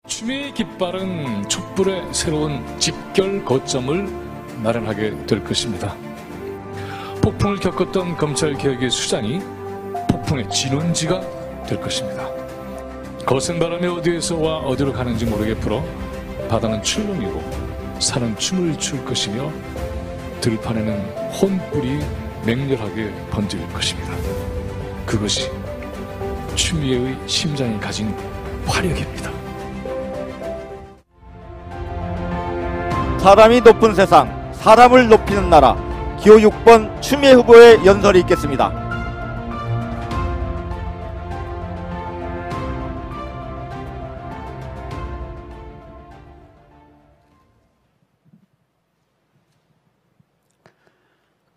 추미애 깃발은 촛불의 새로운 집결 거점을 마련하게 될 것입니다. 폭풍을 겪었던 검찰개혁의 수장이 폭풍의 진원지가 될 것입니다. 거센 바람이 어디에서 와 어디로 가는지 모르게 불어 바다는 출렁이고 산은 춤을 출 것이며 들판에는 혼불이 맹렬하게 번질 것입니다. 그것이 추미애의 심장이 가진 화력입니다. 사람이 높은 세상, 사람을 높이는 나라, 기호 6번 추미애 후보의 연설이 있겠습니다.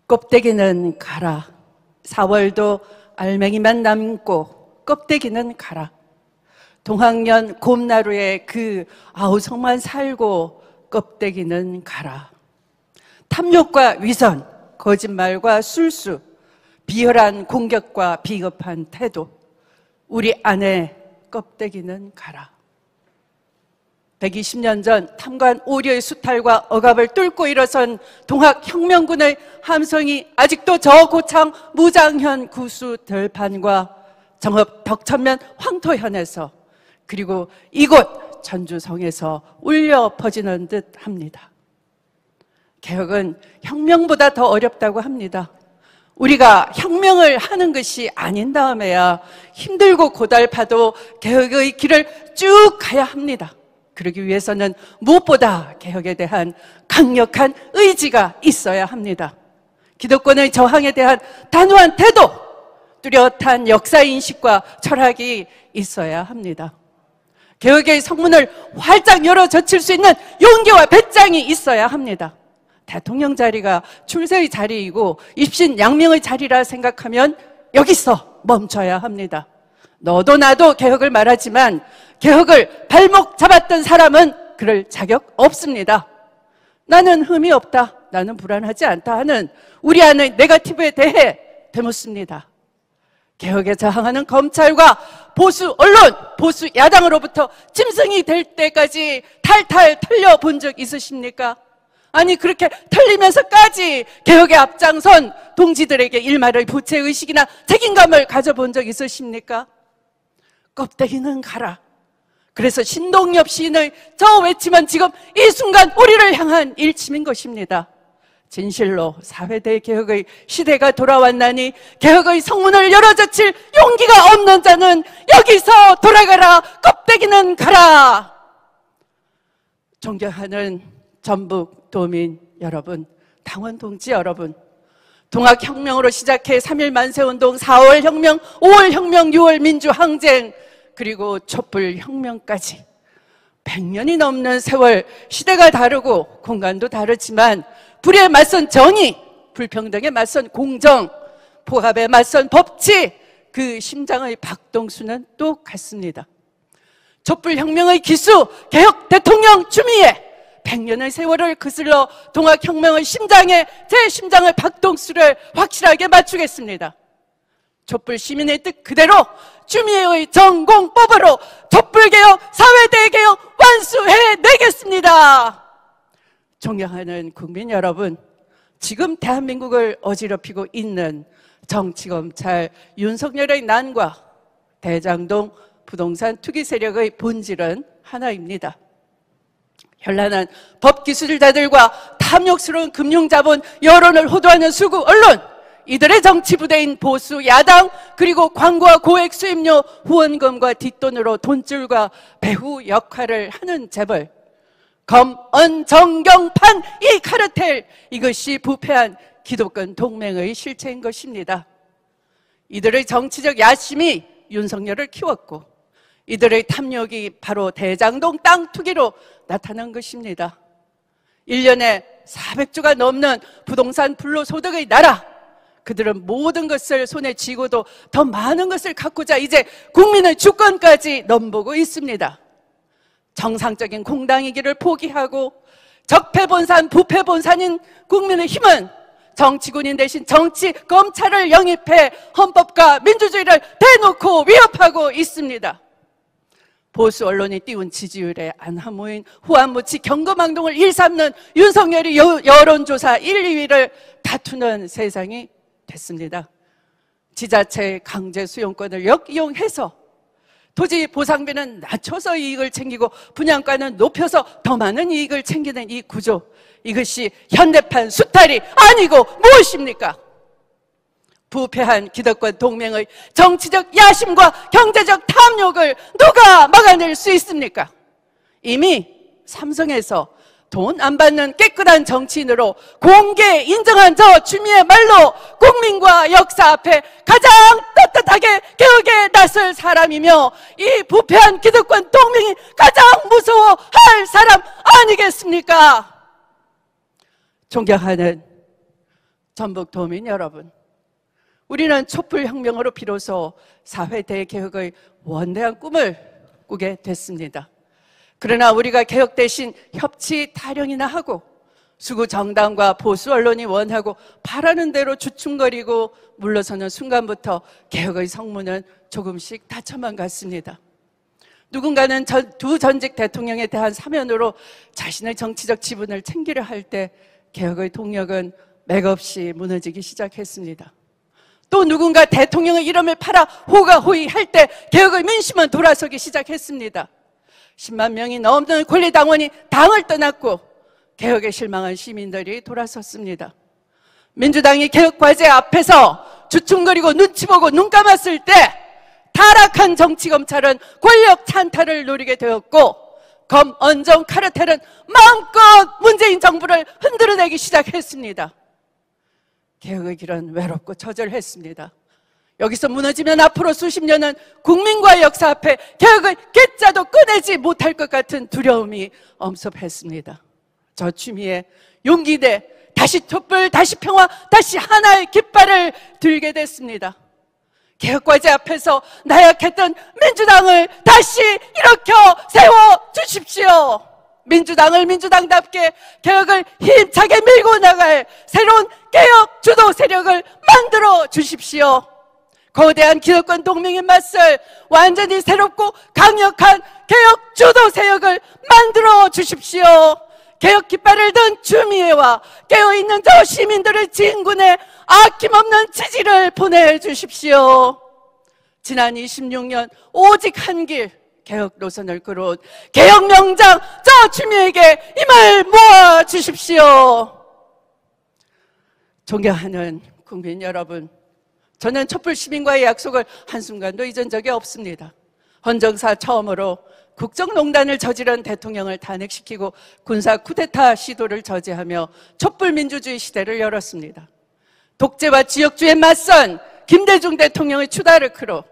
껍데기는 가라. 4월도 알맹이만 남고 껍데기는 가라. 동학년 곰나루에 그 아우성만 살고 껍데기는 가라. 탐욕과 위선, 거짓말과 술수, 비열한 공격과 비겁한 태도, 우리 안에 껍데기는 가라. 120년 전 탐관 오려의 수탈과 억압을 뚫고 일어선 동학혁명군의 함성이 아직도 저 고창 무장현 구수 들판과 정읍 덕천면 황토현에서 그리고 이곳 전주성에서 울려 퍼지는 듯 합니다. 개혁은 혁명보다 더 어렵다고 합니다. 우리가 혁명을 하는 것이 아닌 다음에야 힘들고 고달파도 개혁의 길을 쭉 가야 합니다. 그러기 위해서는 무엇보다 개혁에 대한 강력한 의지가 있어야 합니다. 기득권의 저항에 대한 단호한 태도, 뚜렷한 역사인식과 철학이 있어야 합니다. 개혁의 성문을 활짝 열어 젖힐 수 있는 용기와 배짱이 있어야 합니다. 대통령 자리가 출세의 자리이고 입신양명의 자리라 생각하면 여기서 멈춰야 합니다. 너도 나도 개혁을 말하지만 개혁을 발목 잡았던 사람은 그럴 자격 없습니다. 나는 흠이 없다, 나는 불안하지 않다 하는 우리 안의 네거티브에 대해 되묻습니다. 개혁에 저항하는 검찰과 보수 언론, 보수 야당으로부터 짐승이 될 때까지 탈탈 털려본 적 있으십니까? 아니 그렇게 털리면서까지 개혁에 앞장선 동지들에게 일말의 부채의식이나 책임감을 가져본 적 있으십니까? 껍데기는 가라. 그래서 신동엽 시인의 저 외침은 지금 이 순간 우리를 향한 일침인 것입니다. 진실로 사회대 개혁의 시대가 돌아왔나니 개혁의 성문을 열어젖힐 용기가 없는 자는 여기서 돌아가라. 껍데기는 가라. 존경하는 전북 도민 여러분, 당원 동지 여러분, 동학혁명으로 시작해 3.1 만세운동, 4월 혁명, 5월 혁명, 6월 민주항쟁, 그리고 촛불혁명까지 100년이 넘는 세월, 시대가 다르고 공간도 다르지만 불의에 맞선 정의, 불평등에 맞선 공정, 포갑에 맞선 법치, 그 심장의 박동수는 똑같습니다. 촛불혁명의 기수, 개혁 대통령 추미애, 100년의 세월을 거슬러 동학혁명의 심장에 제 심장의 박동수를 확실하게 맞추겠습니다. 촛불 시민의 뜻 그대로 추미애의 전공법으로 촛불개혁, 사회대개혁 완수해내겠습니다. 존경하는 국민 여러분, 지금 대한민국을 어지럽히고 있는 정치검찰 윤석열의 난과 대장동 부동산 투기 세력의 본질은 하나입니다. 현란한 법기술자들과 탐욕스러운 금융자본, 여론을 호도하는 수구 언론, 이들의 정치부대인 보수, 야당, 그리고 광고와 고액 수입료, 후원금과 뒷돈으로 돈줄과 배후 역할을 하는 재벌, 검, 언, 정경판, 이 카르텔, 이것이 부패한 기득권 동맹의 실체인 것입니다. 이들의 정치적 야심이 윤석열을 키웠고 이들의 탐욕이 바로 대장동 땅 투기로 나타난 것입니다. 1년에 400조가 넘는 부동산 불로소득의 나라, 그들은 모든 것을 손에 쥐고도 더 많은 것을 갖고자 이제 국민의 주권까지 넘보고 있습니다. 정상적인 공당이기를 포기하고 적폐본산, 부패본산인 국민의힘은 정치군인 대신 정치 검찰을 영입해 헌법과 민주주의를 대놓고 위협하고 있습니다. 보수 언론이 띄운 지지율에 안하무인 후한무치 경거망동을 일삼는 윤석열이 여론조사 1, 2위를 다투는 세상이 됐습니다. 지자체의 강제 수용권을 역이용해서 토지 보상비는 낮춰서 이익을 챙기고 분양가는 높여서 더 많은 이익을 챙기는 이 구조, 이것이 현대판 수탈이 아니고 무엇입니까? 부패한 기득권 동맹의 정치적 야심과 경제적 탐욕을 누가 막아낼 수 있습니까? 이미 삼성에서 돈 안 받는 깨끗한 정치인으로 공개 인정한 저 주미의 말로 국민과 역사 앞에 가장 떳떳하게 개혁에 나설 사람이며 이 부패한 기득권 동맹이 가장 무서워할 사람 아니겠습니까? 존경하는 전북도민 여러분, 우리는 촛불혁명으로 비로소 사회 대개혁의 원대한 꿈을 꾸게 됐습니다. 그러나 우리가 개혁 대신 협치 타령이나 하고 수구 정당과 보수 언론이 원하고 바라는 대로 주춤거리고 물러서는 순간부터 개혁의 성문은 조금씩 닫혀만 갔습니다. 누군가는 두 전직 대통령에 대한 사면으로 자신의 정치적 지분을 챙기려 할 때 개혁의 동력은 맥없이 무너지기 시작했습니다. 또 누군가 대통령의 이름을 팔아 호가호위 할 때 개혁의 민심은 돌아서기 시작했습니다. 10만 명이 넘는 권리당원이 당을 떠났고 개혁에 실망한 시민들이 돌아섰습니다. 민주당이 개혁과제 앞에서 주춤거리고 눈치 보고 눈 감았을 때 타락한 정치검찰은 권력 찬탈을 노리게 되었고 검언정 카르텔은 마음껏 문재인 정부를 흔들어내기 시작했습니다. 개혁의 길은 외롭고 처절했습니다. 여기서 무너지면 앞으로 수십 년은 국민과의 역사 앞에 개혁의 괴짜도 꺼내지 못할 것 같은 두려움이 엄습했습니다. 저 추미애 용기 내 다시 촛불, 다시 평화, 다시 하나의 깃발을 들게 됐습니다. 개혁과제 앞에서 나약했던 민주당을 다시 일으켜 세워주십시오. 민주당을 민주당답게 개혁을 힘차게 밀고 나갈 새로운 개혁 주도 세력을 만들어 주십시오. 거대한 기득권 동맹에 맞설 완전히 새롭고 강력한 개혁 주도 세력을 만들어 주십시오. 개혁 깃발을 든 추미애와 깨어있는 저 시민들의 진군에 아낌없는 지지를 보내주십시오. 지난 26년 오직 한 길 개혁 노선을 끌어온 개혁 명장 저 추미애에게 힘을 모아주십시오. 존경하는 국민 여러분, 저는 촛불 시민과의 약속을 한순간도 잊은 적이 없습니다. 헌정사 처음으로 국정농단을 저지른 대통령을 탄핵시키고 군사 쿠데타 시도를 저지하며 촛불 민주주의 시대를 열었습니다. 독재와 지역주의에 맞선 김대중 대통령의 추다르크로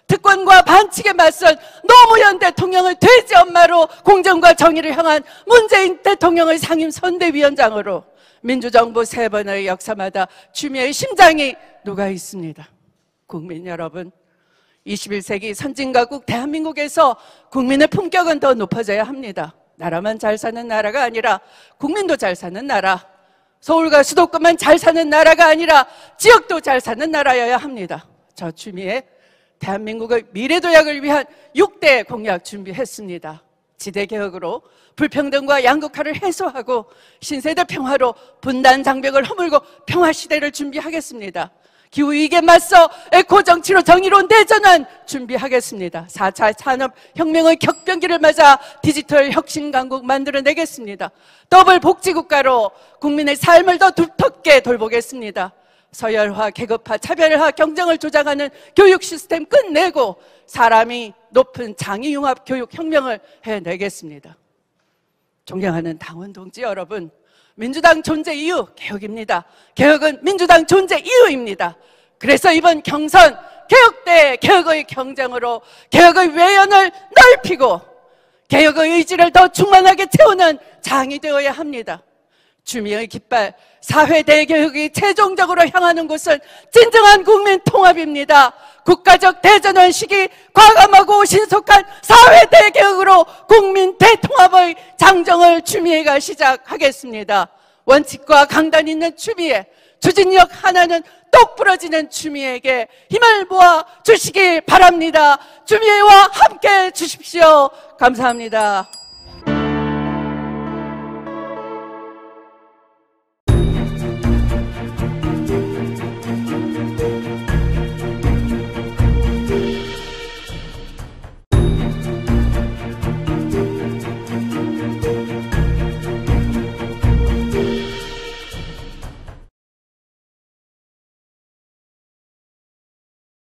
특권과 반칙에 맞선 노무현 대통령의 돼지 엄마로 공정과 정의를 향한 문재인 대통령의 상임 선대위원장으로 민주정부 3번의 역사마다 추미애의 심장이 녹아 있습니다. 국민 여러분, 21세기 선진가국 대한민국에서 국민의 품격은 더 높아져야 합니다. 나라만 잘 사는 나라가 아니라 국민도 잘 사는 나라, 서울과 수도권만 잘 사는 나라가 아니라 지역도 잘 사는 나라여야 합니다. 저 추미애 대한민국의 미래도약을 위한 6대 공약 준비했습니다. 지대개혁으로 불평등과 양극화를 해소하고 신세대 평화로 분단 장벽을 허물고 평화시대를 준비하겠습니다. 기후위기에 맞서 에코정치로 정의로운 대전환 준비하겠습니다. 4차 산업혁명의 격변기를 맞아 디지털 혁신강국 만들어내겠습니다. 더블 복지국가로 국민의 삶을 더 두텁게 돌보겠습니다. 서열화, 계급화, 차별화, 경쟁을 조장하는 교육 시스템 끝내고 사람이 높은 장애융합 교육 혁명을 해내겠습니다. 존경하는 당원 동지 여러분, 민주당 존재 이유 개혁입니다. 개혁은 민주당 존재 이유입니다. 그래서 이번 경선 개혁 대 개혁의 경쟁으로 개혁의 외연을 넓히고 개혁의 의지를 더 충만하게 채우는 장이 되어야 합니다. 추미애의 깃발 사회 대개혁이 최종적으로 향하는 곳은 진정한 국민 통합입니다. 국가적 대전환 시기 과감하고 신속한 사회 대개혁으로 국민 대통합의 장정을 추미애가 시작하겠습니다. 원칙과 강단 있는 추미애, 추진력 하나는 똑 부러지는 추미애에게 힘을 모아 주시기 바랍니다. 추미애와 함께 해 주십시오. 감사합니다.